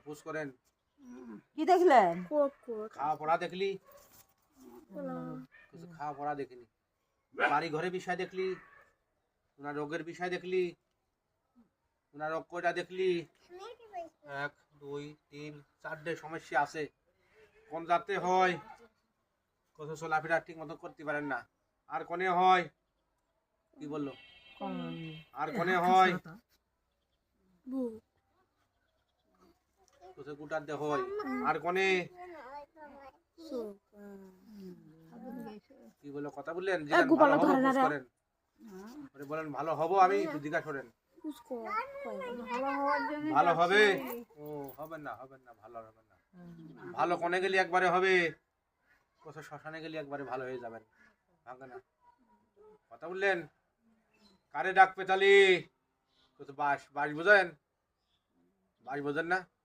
পুষ করেন। কি দেখলেন? খাওয়া পড়া দেখলি? কিছু খাওয়া পড়া দেখিনি। বাড়ি ঘরের বিষয় দেখলি? ওনার রোগের বিষয় দেখলি? ওনার রোগ কয়টা দেখলি? 1 2 3 4টে সমস্যা আছে। কোন জাতে হয়? কত চলাফেরা ঠিক মতো করতে পারেন না। আর কোনে হয়? কি বললো? আর কোনে হয়? কত গুটাতে হয়? আর কোনে? কি বললো? কথা বললেন যে ভালো হবো পুষ করেন। মানে বলেন ভালো হবো আমি একটু জিজ্ঞাসা করেন। ভালো হবে? ও হবে না ভালো হবে না। ভালো কোনে গেলে একবারে হবে? কোথাও শ্মশানে গেলে একবারে ভালো হয়ে যাবেন। ভাঙে না। কথা বললেন? কারে ডাকবে তালি? বাস বোঝেন? বাস বোঝেন না?